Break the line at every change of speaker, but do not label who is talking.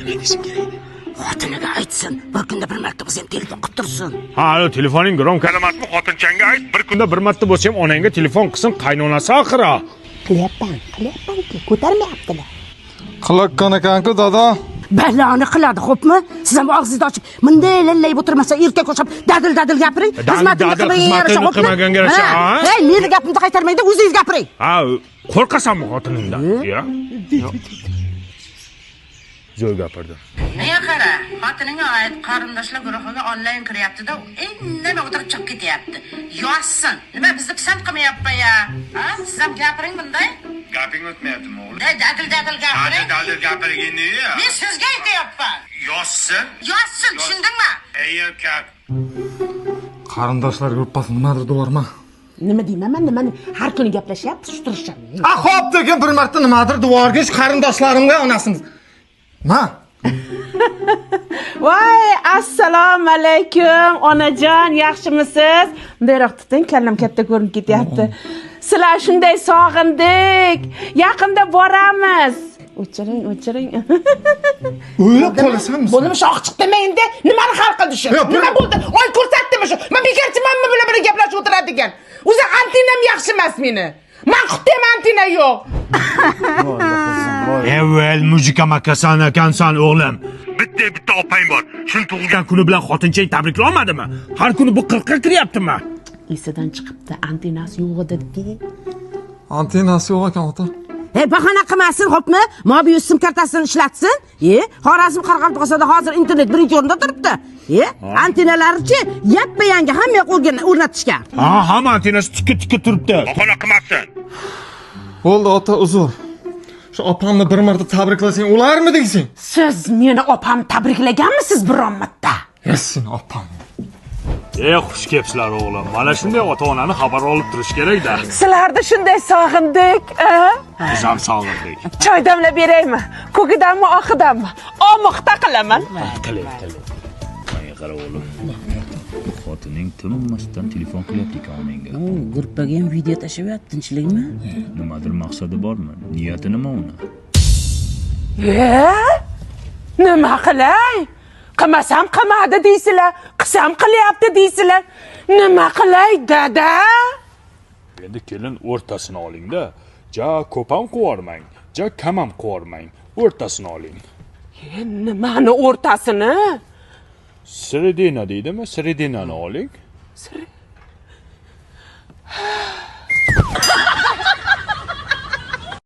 Ne desin kerak?
Xotiniga aytsin, bir kunda bir marta bo'lsa ham telefon qilib tursin.
Ha, telefoning gromka emasmi? Xotinchangga ayt, bir kunda bir marta bo'lsa ham onangga telefon qilsin, qaynonasi oxira.
Qilyapman-ki, ko'tarmayaptilar.
Qilaqqan ekan-ku, dada.
Baloni qiladi, xo'pmi? Siz ham og'zingizni ochib, bunday lallay o'tirmasa, erkak o'xshab dadil gapiring.
Xizmatini qilmaganga yarasha.
Hey, meni gapimni qaytarmaydi, o'zingiz gapiring.
Ha, qo'rqasanmi xotiningdan? Ya? Zo'r gapirdi.
Nega qara, xotininga oid qarindoshlar guruhiga onlayn kiryapti-da, indamay o'tirib chiqib ketyapti. Yozsin. Nima bizni pisand qilmayapti ya? Ha? Siz ham gapiring bunday.
Gaping o'tmayaptimi o'g'lim?
Dadil gapiring.
Dadil gapirganda ya.
Men sizga aytyapman.
Yozsin.
Tushundingmi?
Erkak.
Qarindoshlar gruppasi nimadir deyorman.
Nima deyman? Nimani har kuni gaplashyapti, turishadi.
Xo'p, degan bir marta nimadir deyorgish qarindoshlarimga onasimiz. Ma?
Voy, assalomu alaykum, onajon, yaxshimisiz? Bunday tuting, kallam katta ko'rinib ketyapti. Sizlar shunday sog'indik. Yaqinda boramiz. O'chiring.
O'ylab qolasanmi?
Bo'limi shoq chiqdi endi. Nimani hal qildi shu? Nima bo'ldi? Oy ko'rsatdimi shu? Men bekarchimanmi bilan birga gaplashib o'tiradigan? O'zi antinam yaxshi emas meni. Men qutdem antina yo'q.
Evvel muzika makasan ekansan o'g'lim. Bitta opang bor. Shuni tug'ilgan kuni bilan xotinchang tabriklay olmadimi? Har kuni bu 40 ga kiryaptimi?
Esidan chiqibdi, antinasi yo'q edi.
Antenasi yo'q ekan, ota.
Bahona qilmasin, xo'pmi? Mobius sim kartasini ishlatsin. Xorazm Qoraqalpog'istonda hozir internet birinchi o'rinda turibdi. Antenalarichi yappa-yangi hamma yoq o'rnatishgan.
Ha, hamma antenasi tikka turibdi. Bahona qilmasin.
Bo'ldi, ota, uzr. Shu opamni bir marta tabriklasang ularmi deysan?
Siz meni opamni tabriklaganmisiz biron marta?
Sen opam.
Xush kelibsizlar o'g'lim. Mana shunday ota-onani xabar olib turish kerak-da.
Sizlarni shunday sog'indik,
Biz ham sog'indik.
Choy damlab beraymi? Ko'kidanmi, oqidanmi? Omoqda qilaman.
Qiling.
Menga qara o'g'lim. Xotining tinmasdan telefon qilyapti ekan onangga.
Gruppaga ham video tashyapti, tinchlikmi?
Nimadir maqsadi bormi? Niyati nima uni?
Nima qilay? Qilmasam qilmadi deysizlar, qilsam qilyapti deysizlar. Nima qilay, dada?
Endi kelin o'rtasini oling-da. Ja ko'p ham qo'yarmang, ja kam ham qo'yarmang. O'rtasini oling.
Nimani o'rtasini?
Sredina deydimi? Sredinani oling.